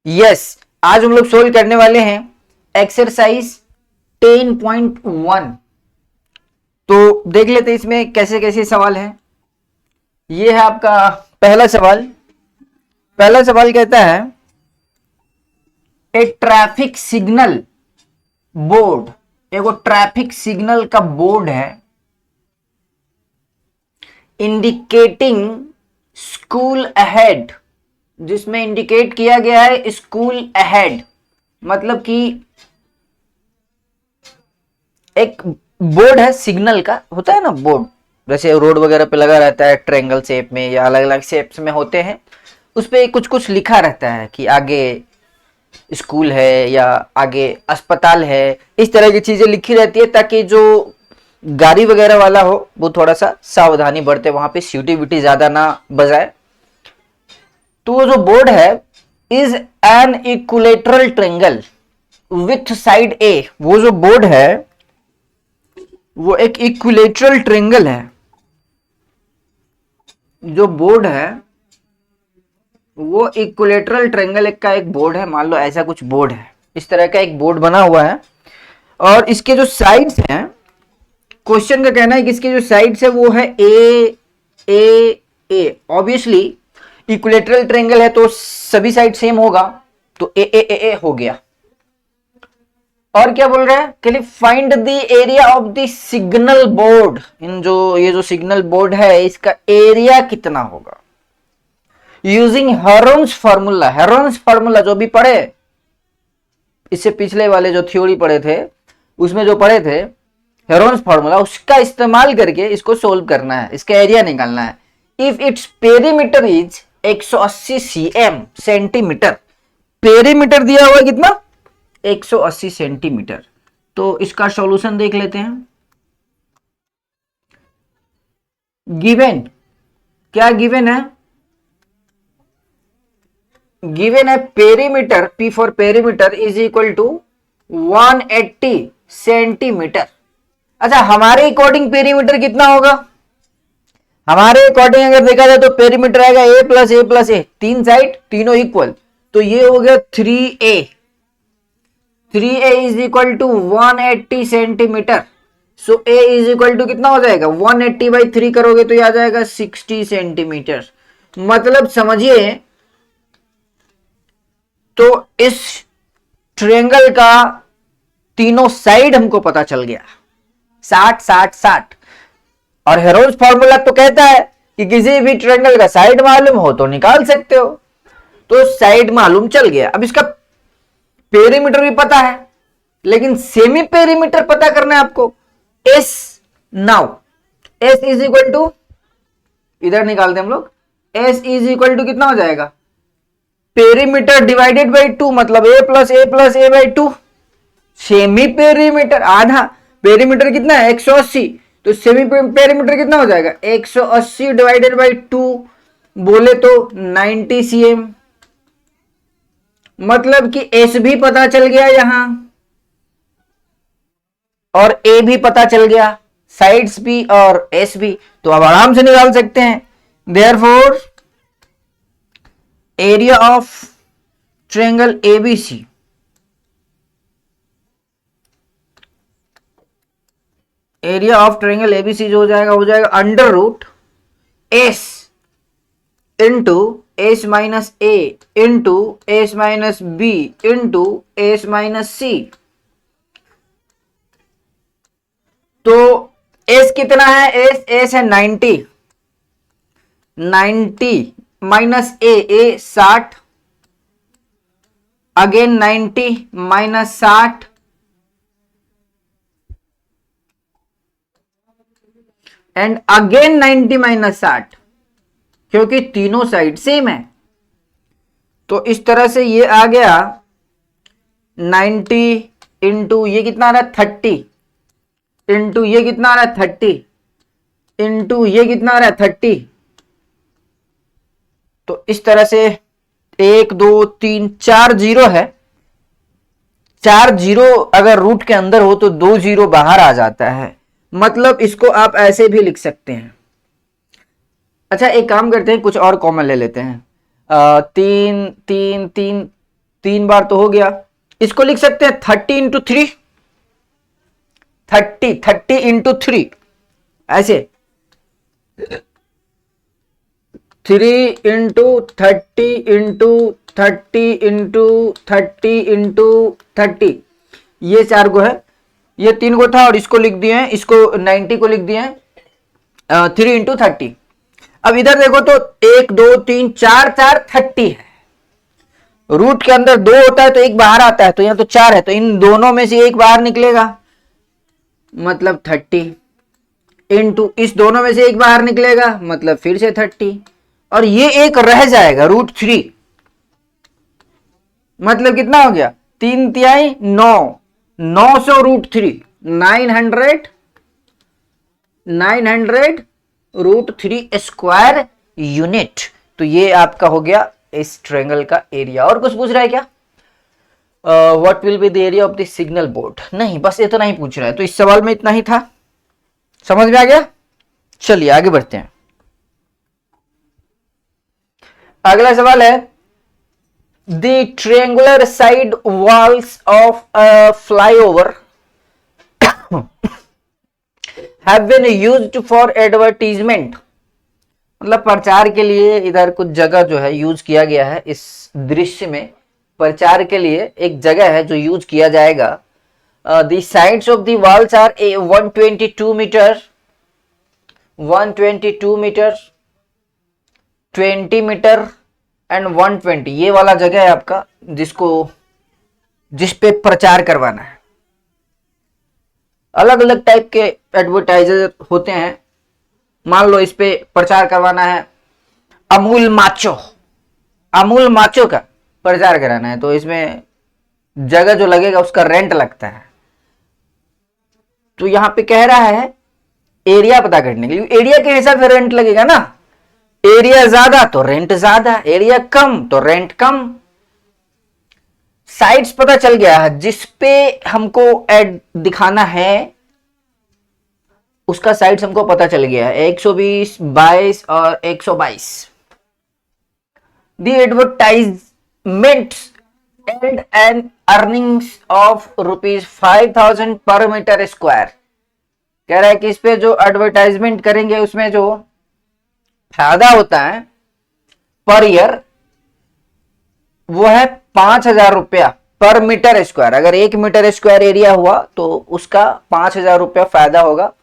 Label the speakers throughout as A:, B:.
A: Yes, आज हम लोग सोल्व करने वाले हैं एक्सरसाइज 10.1। तो देख लेते हैं इसमें कैसे कैसे सवाल हैं। ये है आपका पहला सवाल। पहला सवाल कहता है ए ट्रैफिक सिग्नल बोर्ड, एगो ट्रैफिक सिग्नल का बोर्ड है इंडिकेटिंग स्कूल अहेड, जिसमें इंडिकेट किया गया है स्कूल अहेड, मतलब कि एक बोर्ड है सिग्नल का, होता है ना बोर्ड, जैसे रोड वगैरह पे लगा रहता है ट्रायंगल शेप में या अलग अलग शेप्स में होते हैं, उस पे कुछ कुछ लिखा रहता है कि आगे स्कूल है या आगे अस्पताल है, इस तरह की चीजें लिखी रहती है ताकि जो गाड़ी वगैरह वाला हो वो थोड़ा सा सावधानी बरते, वहां पे सीटी विटी ज्यादा ना बजाए। तो वो जो बोर्ड है is an equilateral triangle with side a, वो जो बोर्ड है वो एक इक्विलेटरल ट्रायंगल है। जो बोर्ड है वो इक्विलेटरल ट्रायंगल का एक बोर्ड है, मान लो ऐसा कुछ बोर्ड है, इस तरह का एक बोर्ड बना हुआ है और इसके जो साइड्स हैं, क्वेश्चन का कहना है कि इसके जो साइड्स है वो है ए ए ए। ऑब्वियसली इक्विलेटरल ट्रायंगल है तो सभी साइड सेम होगा, तो ए ए ए ए हो गया। और क्या बोल रहा है कि find the area of the signal board, इन जो ये जो सिग्नल बोर्ड है इसका एरिया कितना होगा using Heron's formula. Heron's formula जो भी पढ़े, इससे पिछले वाले जो थ्योरी पढ़े थे उसमें जो पढ़े थे हेरोन्स फार्मूला, उसका इस्तेमाल करके इसको सोल्व करना है, इसका एरिया निकालना है। If its perimeter is 180 cm centimetre, perimeter दिया हुआ कितना 180 सेंटीमीटर। तो इसका सॉल्यूशन देख लेते हैं। गिवन, क्या गिवन है? गिवन है perimeter, P for perimeter is equal to 180 centimetre. अच्छा, हमारे अकॉर्डिंग पेरीमीटर कितना होगा? हमारे अकॉर्डिंग अगर देखा जाए तो पेरीमीटर आएगा ए प्लस ए, तीन साइड तीनों इक्वल, तो ये हो गया 3a। 3a is equal to 180 centimetre. So a is equal to कितना हो जाएगा 180 बाई 3 करोगे तो ये आ जाएगा 60 सेंटीमीटर। मतलब समझिए, तो इस ट्रायंगल का तीनों साइड हमको पता चल गया 60 60 60। और हेरोन्स फार्मूला तो कहता है कि किसी भी ट्रायंगल का साइड मालूम हो तो निकाल सकते हो, तो साइड मालूम चल गया। अब इसका पेरीमीटर भी पता है, लेकिन सेमी पेरीमीटर पता करना है आपको। S, now S is equal to, इधर निकालते हम लोग, एस इज इक्वल टू कितना हो जाएगा पेरीमीटर डिवाइडेड बाई 2, मतलब a plus a by 2। Semi perimeter आधा, पेरीमीटर कितना है 180, तो सेमी पेरीमीटर कितना हो जाएगा 180 डिवाइडेड बाई 2, बोले तो 90 cm। मतलब कि एस भी पता चल गया यहां और ए भी पता चल गया, साइड्स भी और एस भी, तो अब आराम से निकाल सकते हैं। Therefore area of triangle ABC, area of triangle ABC जो हो जाएगा under root s into s minus a into s minus b into s minus c. तो एस कितना है? एस है 90, 90 minus a 60, again 90 minus 60 and again 90 minus 60, क्योंकि तीनों side same है। तो इस तरह से ये आ गया 90 इंटू ये कितना आ रहा है 30, इंटू ये कितना आ रहा है 30, इंटू ये कितना आ रहा है 30। तो इस तरह से 1 2 3 4 जीरो है, 4 जीरो अगर रूट के अंदर हो तो 2 जीरो बाहर आ जाता है, मतलब इसको आप ऐसे भी लिख सकते हैं। अच्छा, एक काम करते हैं, कुछ और कॉमन ले लेते हैं। 3 3 3 3 बार तो हो गया। इसको लिख सकते हैं 30 इंटू 3, 30 इंटू 3, ऐसे 3 इंटू 30 इंटू 30 इंटू 30 इंटू 30, ये 4 को है, ये 3 को था और इसको लिख दिए हैं, इसको 90 को लिख दिए हैं 3 इंटू 30। अब इधर देखो तो 1 2 3 4 4 30 है, रूट के अंदर 2 होता है तो एक बाहर आता है, तो यहां तो 4 है, तो इन दोनों में से एक बाहर निकलेगा, मतलब 30, इंटू इस दोनों में से एक बाहर निकलेगा, मतलब फिर से 30, और ये एक रह जाएगा √3, मतलब कितना हो गया 3 तिहाई 9, 900 √3, 900 √3 स्क्वायर यूनिट। तो ये आपका हो गया इस ट्रायंगल का एरिया। और कुछ पूछ रहा है क्या? What will be the area of the signal board? नहीं, बस इतना ही पूछ रहा है, तो इस सवाल में इतना ही था, समझ में आ गया। चलिए आगे बढ़ते हैं। अगला सवाल है, the triangular side walls of a flyover have been used for advertisement, मतलब प्रचार के लिए इधर कुछ जगह जो है यूज किया गया है, इस दृश्य में प्रचार के लिए एक जगह है जो यूज किया जाएगा। The sides of the walls are 122 metre, 122 metre, 20 metre and 120, ये वाला जगह है आपका जिस पे प्रचार करवाना है। अलग अलग टाइप के एडवर्टाइजर होते हैं, मान लो इस पे प्रचार करवाना है अमूल माचो का प्रचार कराना है, तो इसमें जगह जो लगेगा उसका रेंट लगता है। तो यहां पे कह रहा है एरिया पता करने के लिए, एरिया के हिसाब से रेंट लगेगा ना, एरिया ज्यादा तो रेंट ज्यादा, एरिया कम तो रेंट कम। साइड्स पता चल गया है, जिस पे हमको एड दिखाना है उसका साइड्स हमको पता चल गया है, 120, 22 और 122। The advertisements and an earnings of ₹5,000 पर मीटर स्क्वायर। कह रहा है कि इस पे जो एडवर्टाइजमेंट करेंगे उसमें जो फायदा होता है पर ईयर वो है ₹5,000 पर मीटर स्क्वायर। अगर 1 मीटर स्क्वायर एरिया हुआ तो उसका ₹5,000 फायदा होगा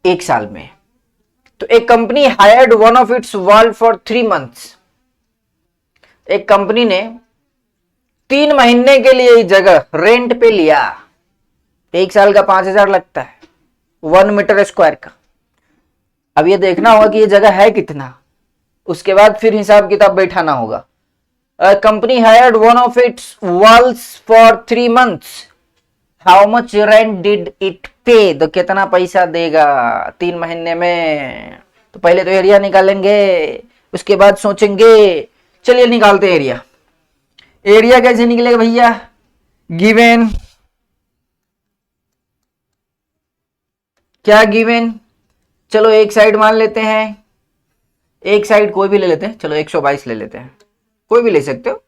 A: 1 साल में। तो एक company hired one of it's wall for 3 months, एक कंपनी ने 3 महीने के लिए जगह रेंट पे लिया, 1 साल का 5,000 लगता है 1 मीटर स्क्वायर का। अब ये देखना होगा कि ये जगह है कितना, उसके बाद फिर हिसाब किताब बैठाना होगा। Company hired one of it's walls for 3 months, how much rent did it पे, तो कितना पैसा देगा 3 महीने में। तो पहले तो एरिया निकालेंगे, उसके बाद सोचेंगे। चलिए निकालते हैं एरिया। एरिया कैसे निकलेगा भैया? गिवन, क्या गिवन? चलो एक साइड मान लेते हैं, एक साइड कोई भी ले लेते हैं, चलो 122 ले लेते हैं, कोई भी ले सकते हो।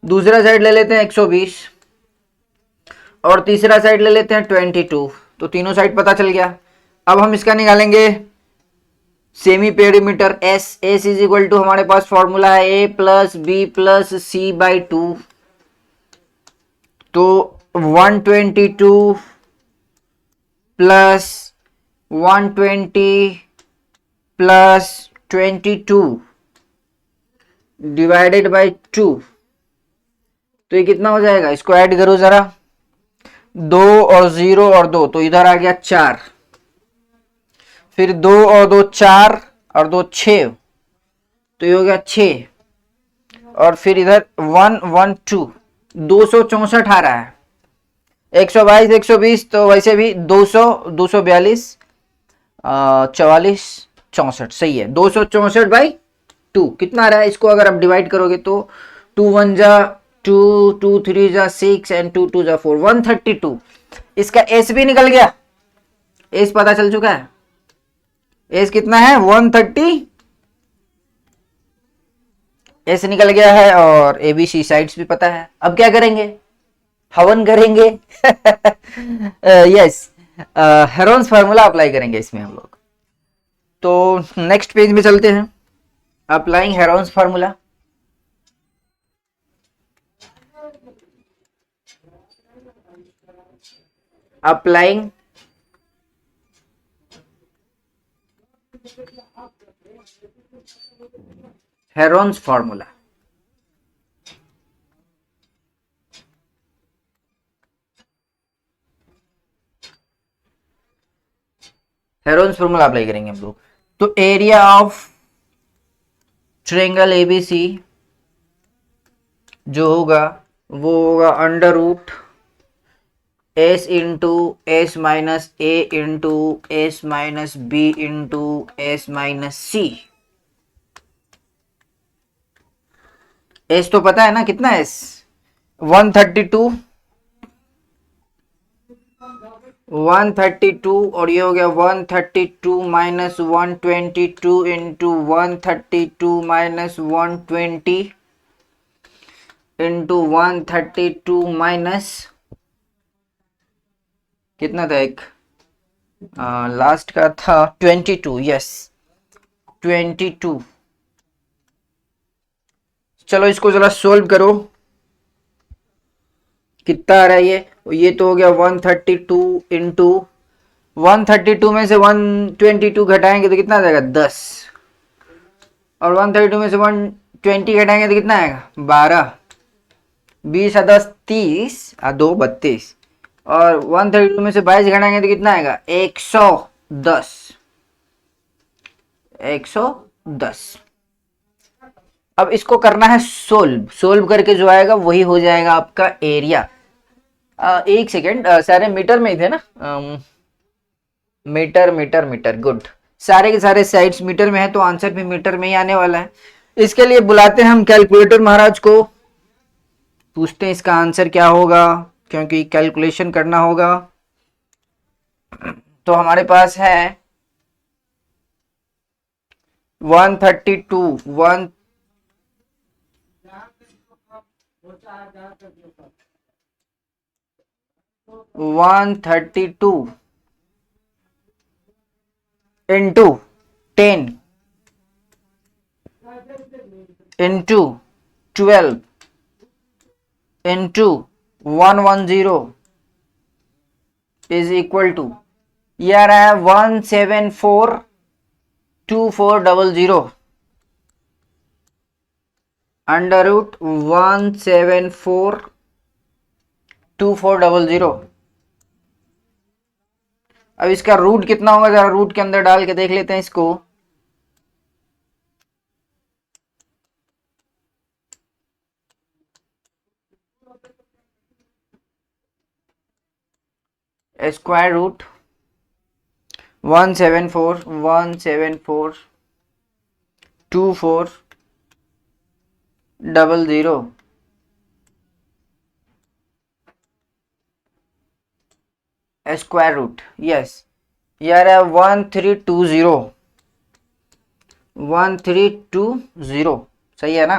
A: दूसरा साइड ले लेते हैं 120 और तीसरा साइड ले लेते हैं 22, तो तीनों साइड पता चल गया। अब हम इसका निकालेंगे semi perimeter S is equal to, हमारे पास फॉर्मूला है a plus B plus C by 2, तो 122 प्लस 120 प्लस 22 डिवाइडेड बाई 2, तो ये कितना हो जाएगा? इसको ऐड करो जरा, 2 और 0 और 2, तो इधर आ गया 4, फिर 2 और 2 4 और 2 6, तो ये हो गया 6, और फिर इधर 1 1 2, 264 आ रहा है। 122 120 तो वैसे भी 200 242 44 64, सही है। 264 बाई 2 कितना आ रहा है? इसको अगर आप डिवाइड करोगे तो 2 1 जा 2, 2 3 जा 6 एंड 2 2 जा 4, 132। इसका एस भी निकल गया, एस पता चल चुका है। एस कितना है? 130 एस निकल गया है और एबीसी साइड्स भी पता है। अब क्या करेंगे, हवन करेंगे। यस, हेरोन्स फार्मूला अप्लाई करेंगे इसमें हम लोग। तो नेक्स्ट पेज में चलते हैं, applying Heron's formula. Applying Heron's formula. Heron's formula apply करेंगे हम लोग। तो एरिया ऑफ ट्रायंगल एबीसी जो होगा वो होगा under root s into s minus a into s minus b into s minus c. S तो पता है ना कितना, एस 132 और ये हो गया 132 minus 122 into 132 minus 120 into 132 minus कितना था, एक लास्ट का था 22। यस 22। चलो इसको जरा सोल्व करो, कितना आ रहा है ये तो हो गया 132 इंटू 132 में से 122 घटाएंगे तो कितना आ जाएगा 10, और 132 में से 120 घटाएंगे तो कितना आएगा 12, 20 और 10 30 और 2 32, और 132 में से 22 घटाएंगे तो कितना आएगा 110। 110। अब इसको करना है सोल्व, सोल्व करके जो आएगा वही हो जाएगा आपका एरिया। एक सेकेंड, सारे मीटर में ही थे ना, मीटर मीटर मीटर, गुड, सारे के सारे साइड्स मीटर में है तो आंसर भी मीटर में ही आने वाला है। इसके लिए बुलाते हैं हम कैलकुलेटर महाराज को, पूछते हैं इसका आंसर क्या होगा, क्योंकि कैलकुलेशन करना होगा। तो हमारे पास है 132 into 10 into 12 into 110 is equal to, ये आ रहा है 1742400 अंडर रूट 1742400। अब इसका रूट कितना होगा, जरा रूट के अंदर डाल के देख लेते हैं इसको। Square root 1742400 square root, yes, यार है 1320 सही है ना।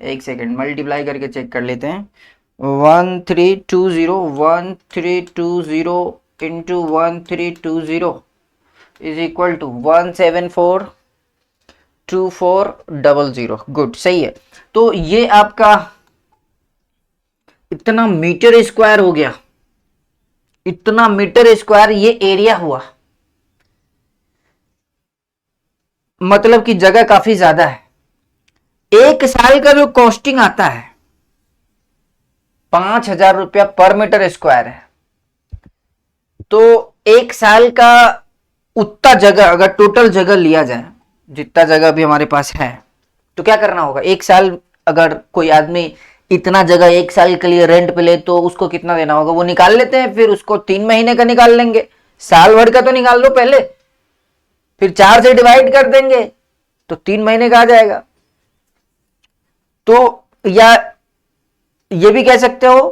A: एक सेकेंड मल्टीप्लाई करके चेक कर लेते हैं। 1320 into 1320 is equal to 1742400, good, सही है। तो ये आपका इतना मीटर स्क्वायर हो गया, इतना मीटर स्क्वायर ये एरिया हुआ, मतलब कि जगह काफी ज्यादा है। एक साल का जो कॉस्टिंग आता है 5,000 रुपया पर मीटर स्क्वायर है। तो एक साल का उतना जगह अगर टोटल जगह लिया जाए, जितना जगह भी हमारे पास है, तो क्या करना होगा, एक साल अगर कोई आदमी इतना जगह एक साल के लिए रेंट पे ले तो उसको कितना देना होगा, वो निकाल लेते हैं, फिर उसको 3 महीने का निकाल लेंगे, साल भर का तो निकाल लो पहले, फिर 4 से डिवाइड कर देंगे तो 3 महीने का आ जाएगा। तो या ये भी कह सकते हो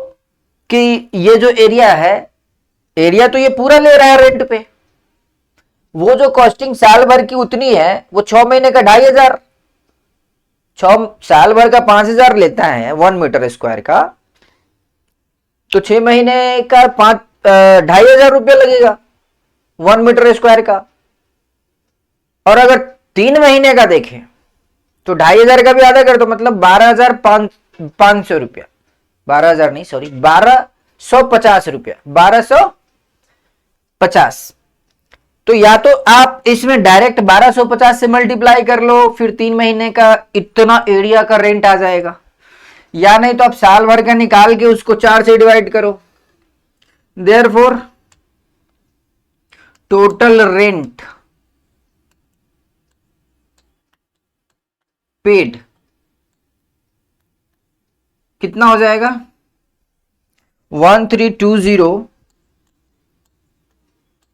A: कि ये जो एरिया है, एरिया तो ये पूरा ले रहा है रेंट पे, वो जो कॉस्टिंग साल भर की उतनी है वो 6 महीने का 2,500, साल भर का 5,000 लेता है 1 मीटर स्क्वायर का, तो 6 महीने का 2,500 रुपया लगेगा 1 मीटर स्क्वायर का। और अगर 3 महीने का देखें तो 2,500 का भी आधा कर दो, मतलब 12,500 रुपया, 12,000 नहीं सॉरी 1,250 रुपया, 1,250। तो या तो आप इसमें डायरेक्ट 1,250 से मल्टीप्लाई कर लो, फिर 3 महीने का इतना एरिया का रेंट आ जाएगा, या नहीं तो आप साल भर का निकाल के उसको 4 से डिवाइड करो। देयरफॉर टोटल रेंट पेड कितना हो जाएगा, 1320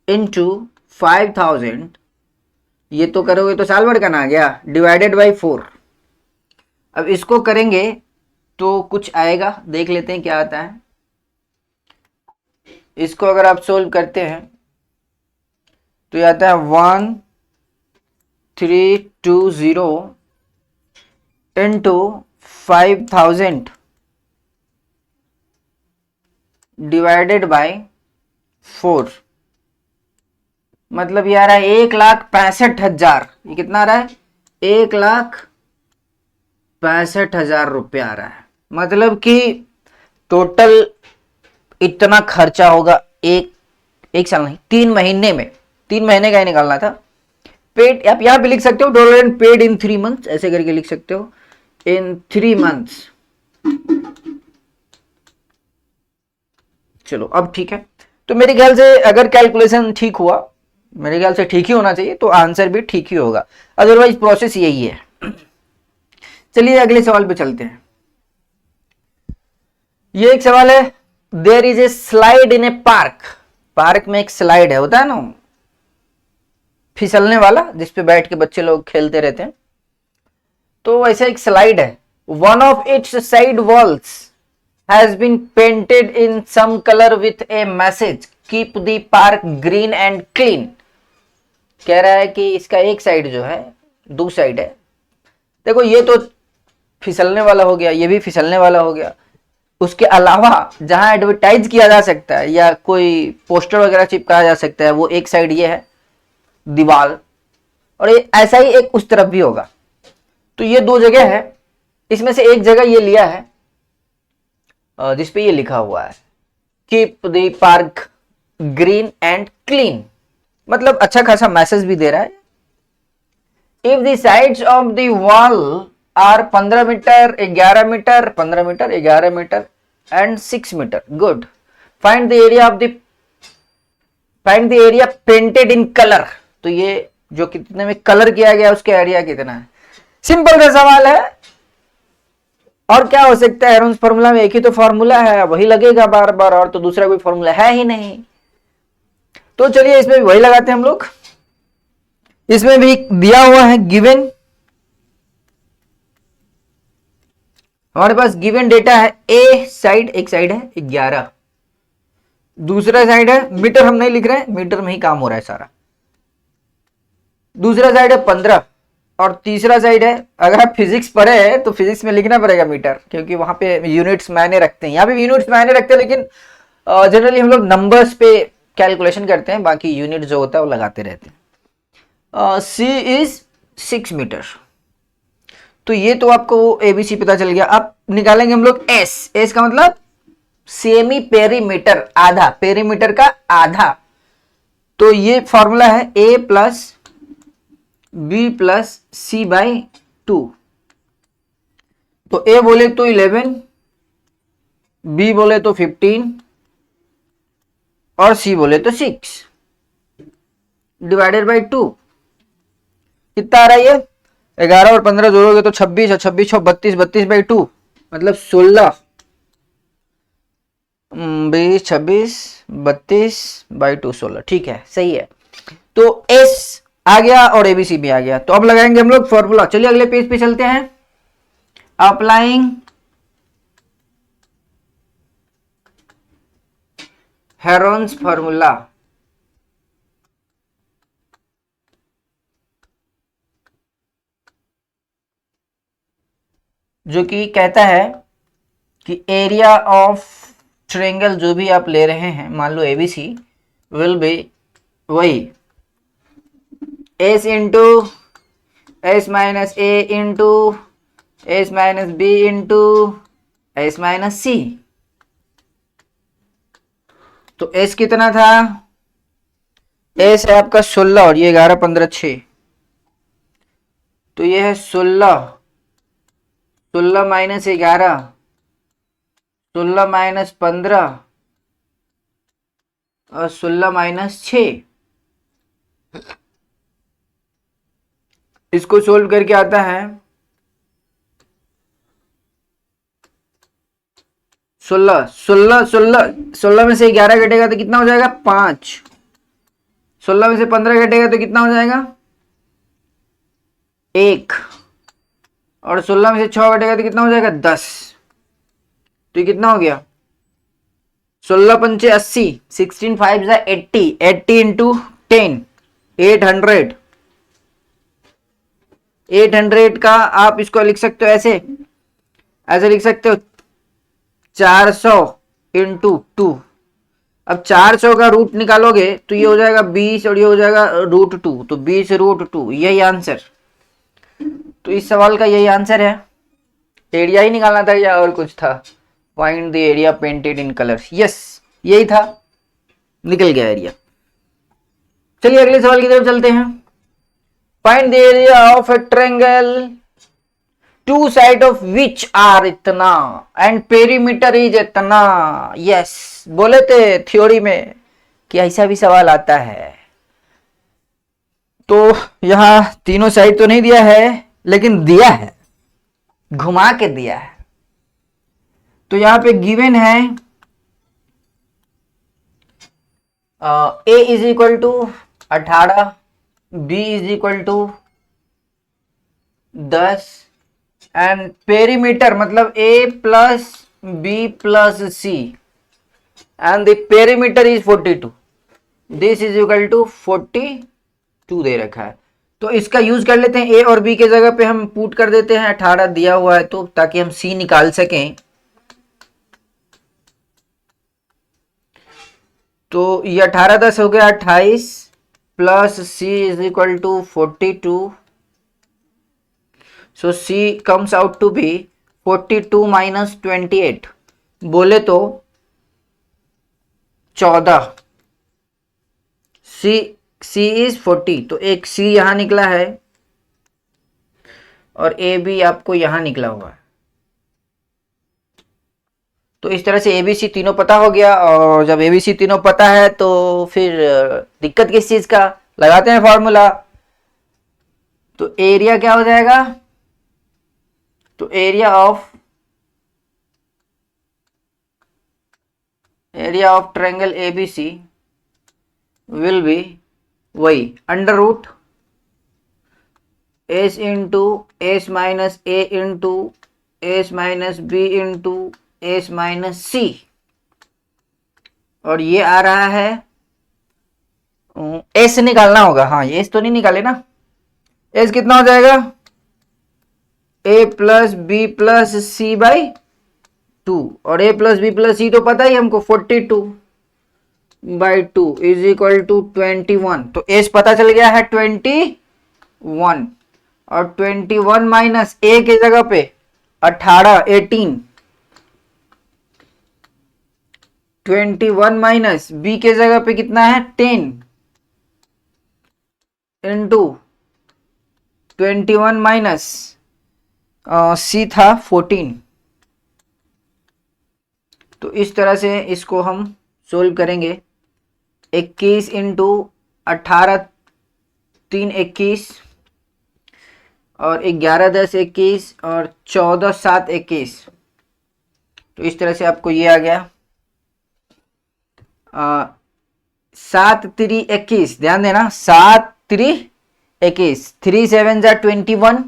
A: इंटू 5,000, ये तो करोगे तो साल भर का ना आ गया, डिवाइडेड बाई 4। अब इसको करेंगे तो कुछ आएगा, देख लेते हैं क्या आता है। इसको अगर आप सोल्व करते हैं तो ये आता है 1320 इंटू 5,000 डिवाइडेड बाय 4, मतलब ये आ रहा है 1,65,000। ये कितना आ रहा है, 1,65,000 रुपया आ रहा है। मतलब कि टोटल इतना खर्चा होगा एक साल नहीं, 3 महीने में। 3 महीने का ही निकालना था। पेड आप यहां पे लिख सकते हो, dollar and paid in 3 months, ऐसे करके लिख सकते हो, इन 3 मंथ्स। चलो अब ठीक है। तो मेरे ख्याल से अगर कैलकुलेशन ठीक हुआ, मेरे ख्याल से ठीक ही होना चाहिए, तो आंसर भी ठीक ही होगा, अदरवाइज प्रोसेस यही है। चलिए अगले सवाल पे चलते हैं। ये एक सवाल है, there is a slide in a park. Park में एक स्लाइड है, होता है ना फिसलने वाला, जिसपे बैठ के बच्चे लोग खेलते रहते हैं, तो वैसा एक स्लाइड है। One of its side walls has been painted in some colour with a message keep the park green and clean. कह रहा है कि इसका एक साइड जो है, दो साइड है, देखो ये तो फिसलने वाला हो गया, ये भी फिसलने वाला हो गया, उसके अलावा जहां एडवर्टाइज किया जा सकता है या कोई पोस्टर वगैरह चिपकाया जा सकता है, वो एक साइड ये है दीवार, और ये ऐसा ही एक उस तरफ भी होगा। तो ये दो जगह है, इसमें से एक जगह ये लिया है जिसपे ये लिखा हुआ है keep the park green and clean, मतलब अच्छा खासा मैसेज भी दे रहा है। If the sides of the wall are 15 metre, 11 metre, 15 metre, 11 metre and 6 metre, good. Find the area painted in colour. तो ये जो कितने में कलर किया गया उसका एरिया कितना है। सिंपल सा सवाल है, और क्या हो सकता है, हेरोन्स फॉर्मूला में एक ही तो फॉर्मूला है, वही लगेगा बार बार, और तो दूसरा कोई फॉर्मूला है ही नहीं। तो चलिए इसमें भी वही लगाते हैं हम लोग। इसमें भी दिया हुआ है गिवन, हमारे पास गिवन डेटा है, ए साइड, एक साइड है 11, दूसरा साइड है, मीटर हम नहीं लिख रहे हैं, मीटर में ही काम हो रहा है सारा, दूसरा साइड है 15, और तीसरा साइड है, अगर आप फिजिक्स पढ़े हैं तो फिजिक्स में लिखना पड़ेगा मीटर, क्योंकि वहां पे यूनिट्स मायने रखते हैं, यहाँ पे यूनिट्स मायने रखते हैं, लेकिन जनरली हम लोग नंबर्स पे कैलकुलेशन करते हैं, बाकी यूनिट जो होता है वो लगाते रहते हैं। सी इज 6 मीटर, तो ये तो आपको एबीसी पता चल गया। अब निकालेंगे हम लोग एस का मतलब सेमी पेरीमीटर, आधा, पेरीमीटर का आधा। तो ये फॉर्मूला है a plus B plus C by 2। तो ए बोले तो 11, बी बोले तो 15 और सी बोले तो 6 डिवाइडेड बाई 2। कितना आ रहा है ये, 11 और 15 जोड़ोगे तो 26, और 26 32, 32 बाई 2 मतलब 16, 20, 26, 32 बाई 2, 16, ठीक है सही है। तो एस आ गया और एबीसी भी आ गया। तो अब लगाएंगे हम लोग फॉर्मूला। चलिए अगले पेज पे चलते हैं। Applying Heron's formula. जो कि कहता है कि एरिया ऑफ ट्रायंगल जो भी आप ले रहे हैं, मान लो एबीसी, विल बी वही s into s minus a into s minus b into s minus c. तो एस कितना था? एस है आपका 16 और ये 11 15 6, तो ये है 16, 16 माइनस 11, 16 माइनस 15 और 16 माइनस 6। इसको सोल्व करके आता है 16, 16, 16, 16 में से 11 घटेगा तो कितना हो जाएगा? 5। 16 में से 15 घटेगा तो कितना हो जाएगा? 1। और 16 में से 6 घटेगा तो कितना हो जाएगा? 10। तो ये कितना हो गया? 16 पंचे 80, 16 5 जा 80, 80 इंटू 10, 800। 800 का आप इसको लिख सकते हो ऐसे, ऐसे लिख सकते हो 400 इंटू 2। अब 400 का रूट निकालोगे तो ये हो जाएगा 20 और ये हो जाएगा √2, तो 20 √2, यही आंसर। तो इस सवाल का यही आंसर है। एरिया ही निकालना था या और कुछ था? Find the area painted in colour, yes यही था, निकल गया एरिया। चलिए अगले सवाल की तरफ चलते हैं। Find the area of a triangle two side of which are इतना एंड पेरीमीटर इज इतना। यस, बोले थे थ्योरी में कि ऐसा भी सवाल आता है। तो यहां तीनों साइड तो नहीं दिया है, लेकिन दिया है, घुमा के दिया है। तो यहां पे गिवन है a is equal to 18, b is equal to 10 and perimeter मतलब a plus B plus c and the perimeter is 42। This is equal to 42 दे रखा है। तो इसका यूज कर लेते हैं, ए और बी के जगह पे हम पुट कर देते हैं 18 दिया हुआ है तो, ताकि हम सी निकाल सकें। तो ये 18 10 हो गया 28 plus C is equal to 42। So C comes out to be 42 minus 28, बोले तो 14। सी इज 40, तो एक सी यहां निकला है और ए बी आपको यहां निकला हुआ है। तो इस तरह से एबीसी तीनों पता हो गया। और जब एबीसी तीनों पता है तो फिर दिक्कत किस चीज का? लगाते हैं फॉर्मूला। तो एरिया क्या हो जाएगा? तो area of triangle ABC will be वही under root s into s minus a into s minus b into s minus c, और ये आ रहा है एस निकालना होगा। हाँ, ये एस तो नहीं निकाले ना। एस कितना हो जाएगा? A plus B plus C by 2, और a plus B plus c तो पता ही हमको 42 बाई 2 इज इक्वल टू 21। तो एस पता चल गया है 21, और 21 माइनस ए के जगह पे 18 21 माइनस बी के जगह पे कितना है 10 इंटू 21 माइनस सी था 14। तो इस तरह से इसको हम सोल्व करेंगे। 21 इंटू 18 3 21 और 11 10 21 और 14 7 21। तो इस तरह से आपको ये आ गया 7 3 21। ध्यान देना, 7 3 21, 3 7 जा 21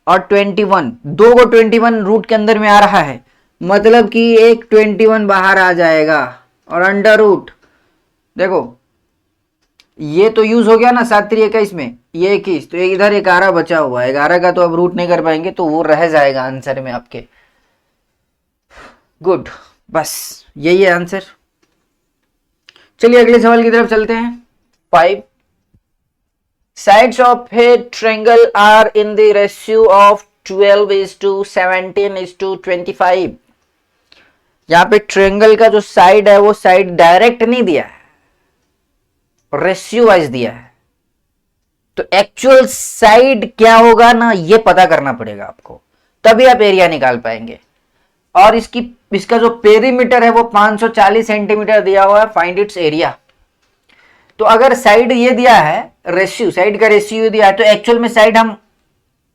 A: और 21, दो को 21 रूट के अंदर में आ रहा है, मतलब कि एक 21 बाहर आ जाएगा। और अंडर रूट देखो ये तो यूज हो गया ना 7 3 21 में, ये 21, तो इधर 11 बचा हुआ है। 11 का तो अब रूट नहीं कर पाएंगे, तो वो रह जाएगा आंसर में आपके। गुड, बस यही है आंसर। चलिए अगले सवाल की तरफ चलते हैं। 5 sides of a triangle are in the ratio of 12:17:25। यहां पे ट्रायंगल का जो साइड है वो साइड डायरेक्ट नहीं दिया है, रेशियो वाइज दिया है। तो एक्चुअल साइड क्या होगा ना, ये पता करना पड़ेगा आपको, तभी आप एरिया निकाल पाएंगे। और इसका जो पेरीमीटर है वो 540 सेंटीमीटर दिया हुआ है। Find its area. तो अगर साइड ये दिया है, रेशियो, साइड का रेशियो दिया है, तो एक्चुअल में साइड हम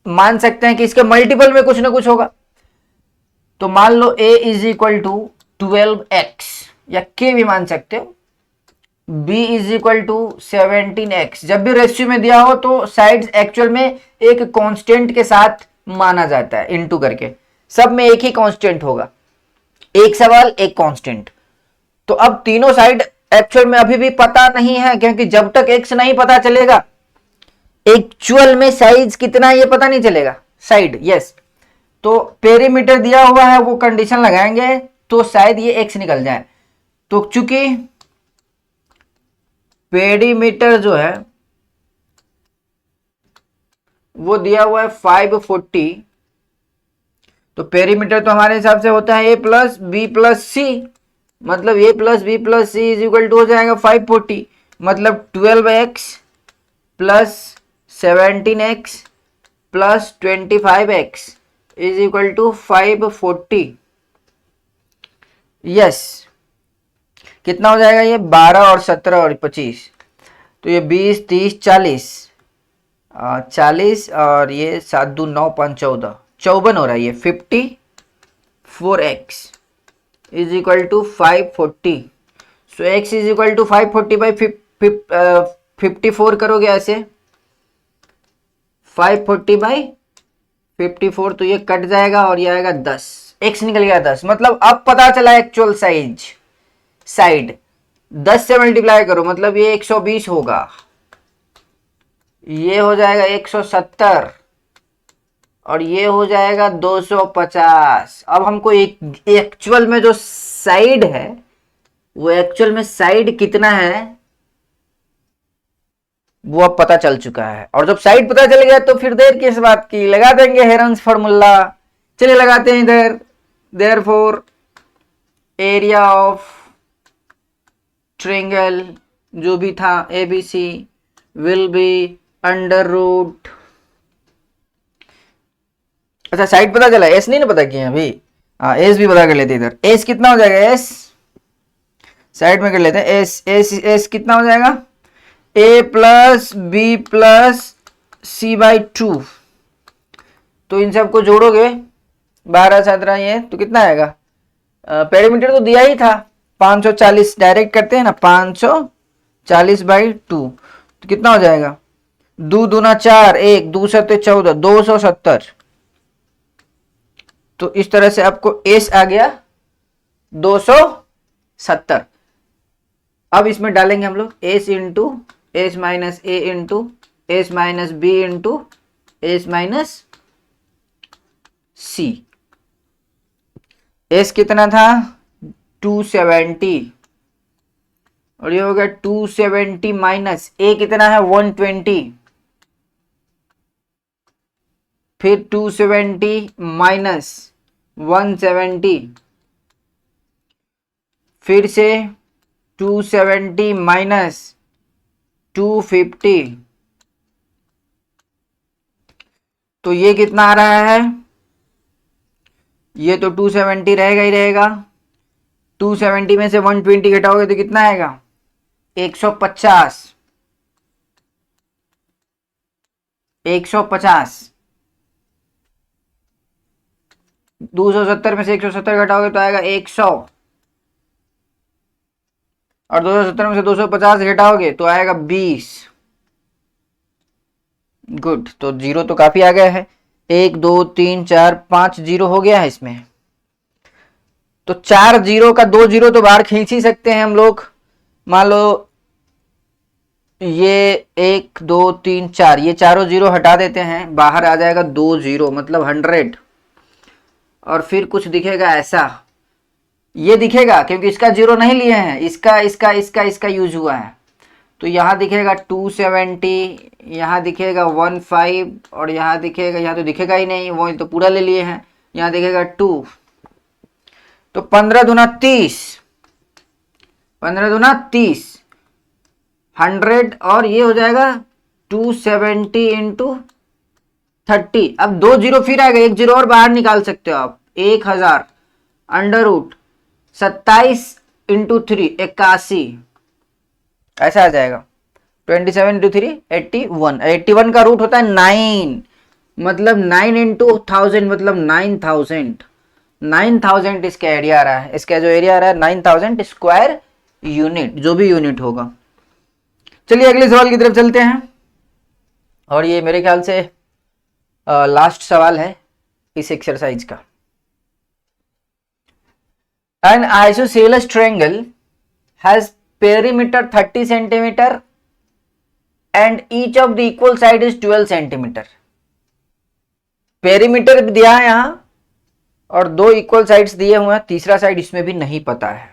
A: मान सकते हैं कि इसके मल्टीपल में कुछ ना कुछ होगा। तो मान लो a is equal to 12x, या k भी मान सकते हो, b is equal to 17x। जब भी रेशियो में दिया हो तो साइड्स एक्चुअल में एक कांस्टेंट के साथ माना जाता है, इनटू करके सब में एक ही कांस्टेंट होगा। एक सवाल एक कांस्टेंट। तो अब तीनों साइड एक्चुअल में अभी भी पता नहीं है, क्योंकि जब तक x नहीं पता चलेगा एक्चुअल में साइज कितना है ये पता नहीं चलेगा। साइड यस, तो पेरीमीटर दिया हुआ है, वो कंडीशन लगाएंगे तो शायद ये x निकल जाए। तो चूंकि पेरीमीटर जो है वो दिया हुआ है 540, तो पेरीमीटर तो हमारे हिसाब से होता है a plus B plus C, मतलब a plus B plus C is equal to हो जाएगा 540, मतलब 12x plus 17x plus 25x is equal to 540। Yes, कितना हो जाएगा ये, 12 और 17 और 25, तो ये 20 30 40, 40 और ये 7 2 9 5 14, 54 हो रहा है ये। 54x is equal to 540। So x is equal to 540 by 54 करोगे ऐसे, 540 बाई 54, तो ये कट जाएगा और ये आएगा 10, x निकल गया 10। मतलब अब पता चला एक्चुअल साइड 10 से मल्टीप्लाई करो, मतलब ये 120 होगा, ये हो जाएगा 170 और ये हो जाएगा 250। अब हमको एक एक्चुअल में जो साइड है वो एक्चुअल में साइड कितना है वो अब पता चल चुका है। और जब साइड पता चल गया तो फिर देर किस बात की, लगा देंगे हेरन्स फॉर्मूला। चलिए लगाते हैं इधर। देयरफॉर एरिया ऑफ ट्रायंगल जो भी था ABC will be under root, अच्छा साइड पता चला, एस नहीं ना पता किया अभी, हाँ एस भी पता कर लेते इधर। एस कितना हो जाएगा, एस साइड में कर लेते हैं, एस कितना हो जाएगा, a plus B plus C by 2। तो इन सबको जोड़ोगे 12 17 ये तो कितना आएगा, पेरीमीटर तो दिया ही था 540, डायरेक्ट करते हैं ना, 540 बाई 2 तो कितना हो जाएगा, 2 दूना 4, 1 2 7 14, 270। तो इस तरह से आपको एस आ गया 270। अब इसमें डालेंगे हम लोग s into s minus a into s minus b into s minus c. S कितना था 270 और ये हो गया 270 माइनस ए कितना है 120, फिर 270 माइनस 170, फिर से 270 माइनस 250, तो ये कितना आ रहा है, ये तो 270 रहेगा ही रहेगा। 270 में से 120 घटाओगे तो कितना आएगा 150, 150। 270 में से 170 घटाओगे तो आएगा 100, और 270 में से 250 घटाओगे तो आएगा 20। गुड, तो जीरो तो काफी आ गया है, 1 2 3 4 5 जीरो हो गया है इसमें। तो 4 जीरो का 2 जीरो तो बाहर खींच ही सकते हैं हम लोग। मान लो ये 1 2 3 4, ये चारों जीरो हटा देते हैं, बाहर आ जाएगा 2 जीरो मतलब 100। और फिर कुछ दिखेगा ऐसा, ये दिखेगा क्योंकि इसका जीरो नहीं लिए हैं, इसका इसका इसका इसका यूज हुआ है। तो यहाँ दिखेगा 270, यहाँ दिखेगा 15 और यहाँ दिखेगा, यहाँ तो दिखेगा ही नहीं, वो तो पूरा ले लिए हैं। यहाँ दिखेगा 2, तो 15 दूना 30, 15 दूना 30, 100 और ये हो जाएगा 270 इंटू 30। अब 2 जीरो फिर आएगा, 1 जीरो और बाहर निकाल सकते हो आप। 1000 अंडर रूट 27 इंटू 3 81, ऐसा आ जाएगा। 27 इंटू 3 81, 81 का रूट होता है 9, मतलब 9 इंटू 1000 मतलब 9000, 9000 इसका एरिया आ रहा है। इसका जो एरिया आ रहा है 9000 स्क्वायर यूनिट, जो भी यूनिट होगा। चलिए अगले सवाल की तरफ चलते हैं, और ये मेरे ख्याल से लास्ट सवाल है इस एक्सरसाइज का। N isosceles triangle has perimeter 30 centimetre and each of the equal side is 12 centimetre. Perimeter भी दिया है यहां और 2 इक्वल साइड्स दिए हुए हैं, तीसरा साइड इसमें भी नहीं पता है।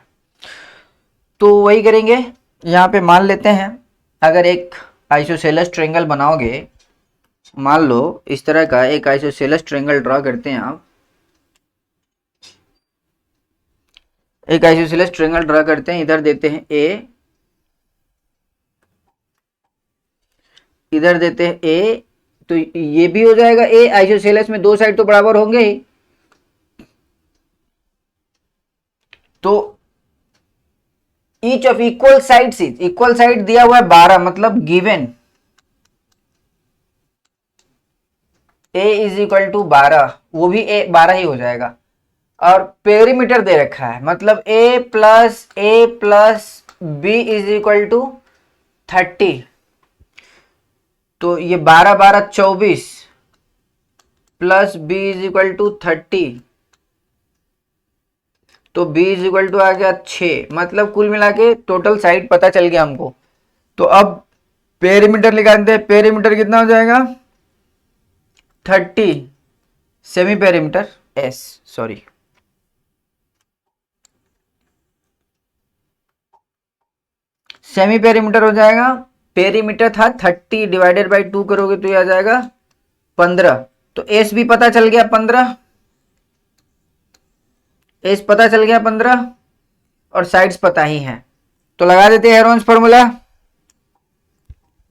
A: तो वही करेंगे, यहां पे मान लेते हैं अगर एक आइसोसेलेस ट्रायंगल बनाओगे, मान लो इस तरह का एक आइसोसेलेस ट्रायंगल ड्रॉ करते हैं आप। एक आइसोसेलेस ट्रायंगल ड्रॉ करते हैं, इधर देते हैं ए, इधर देते हैं ए, तो ये भी हो जाएगा ए। आइसोसेलेस में 2 साइड तो बराबर होंगे ही, तो each of equal sides is, equal side दिया हुआ है 12 मतलब given a is equal to 12, वो भी a 12 ही हो जाएगा। और पेरीमीटर दे रखा है मतलब a plus b is equal to 30, तो ये 12 12 24 plus b is equal to 30, तो b इज इक्वल टू आ गया 6, मतलब कुल मिला के टोटल साइड पता चल गया हमको। तो अब पेरीमीटर निकालते हैं, पेरीमीटर कितना हो जाएगा 30, semi perimeter s, sorry semi perimeter हो जाएगा। पेरीमीटर था 30 डिवाइडेड बाई 2 करोगे तो ये आ जाएगा 15, तो s भी पता चल गया 15, s पता चल गया 15 और साइड्स पता ही है। तो लगा देते हैं हेरोन्स फॉर्मूला।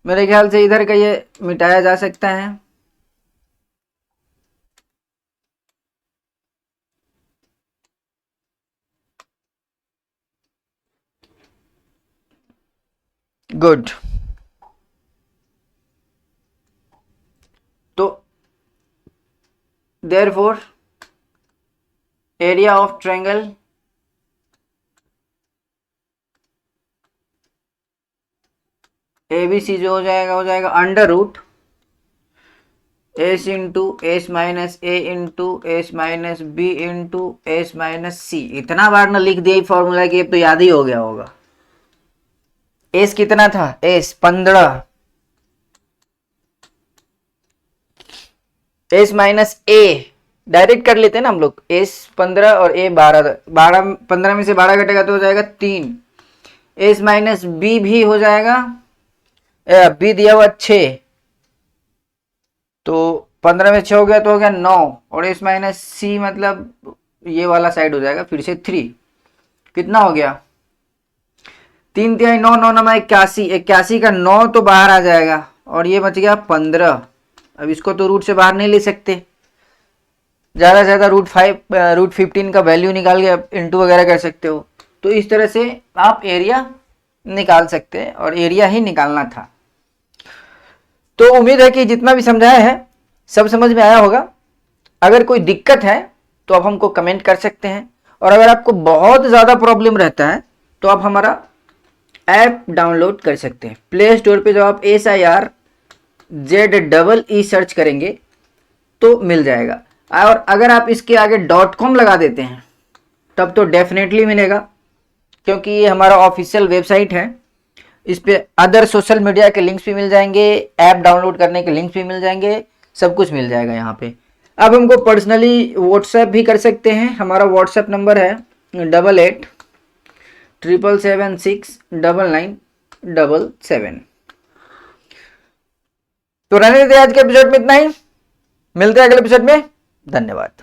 A: मेरे ख्याल से इधर का ये मिटाया जा सकता है। गुड, तो therefore area of triangle ABC जो हो जाएगा under root s into s minus a into s minus b into s minus c. इतना बार ना लिख दिया फॉर्मूला कि अब तो याद ही हो गया होगा। एस कितना था, एस 15, एस माइनस ए डायरेक्ट कर लेते हैं ना हम लोग, एस 15 और ए 12, 15 में से 12 घटेगा तो हो जाएगा 3, एस माइनस बी भी हो जाएगा, बी दिया हुआ 6, तो 15 में 6 हो गया तो हो गया 9, और एस माइनस सी मतलब ये वाला साइड हो जाएगा फिर से 3, कितना हो गया 3 तिहाई 9, 9 9 81, 81 का 9 तो बाहर आ जाएगा और ये बच गया 15। अब इसको तो रूट से बाहर नहीं ले सकते, ज़्यादा से ज़्यादा रूट 15 का वैल्यू निकाल के इंटू वगैरह कर सकते हो। तो इस तरह से आप एरिया निकाल सकते हैं और एरिया ही निकालना था। तो उम्मीद है कि जितना भी समझाया है सब समझ में आया होगा। अगर कोई दिक्कत है तो आप हमको कमेंट कर सकते हैं, और अगर आपको बहुत ज़्यादा प्रॉब्लम रहता है तो आप हमारा ऐप डाउनलोड कर सकते हैं। प्ले स्टोर पे जब आप SIRZEE सर्च करेंगे तो मिल जाएगा, और अगर आप इसके आगे .com लगा देते हैं तब तो डेफिनेटली मिलेगा, क्योंकि ये हमारा ऑफिशियल वेबसाइट है। इस पे अदर सोशल मीडिया के लिंक्स भी मिल जाएंगे, ऐप डाउनलोड करने के लिंक्स भी मिल जाएंगे, सब कुछ मिल जाएगा यहाँ पे। अब हमको पर्सनली व्हाट्सएप भी कर सकते हैं। हमारा व्हाट्सएप नंबर है 8877769977। तो रहने देते आज के एपिसोड में इतना ही, मिलते हैं अगले एपिसोड में। धन्यवाद।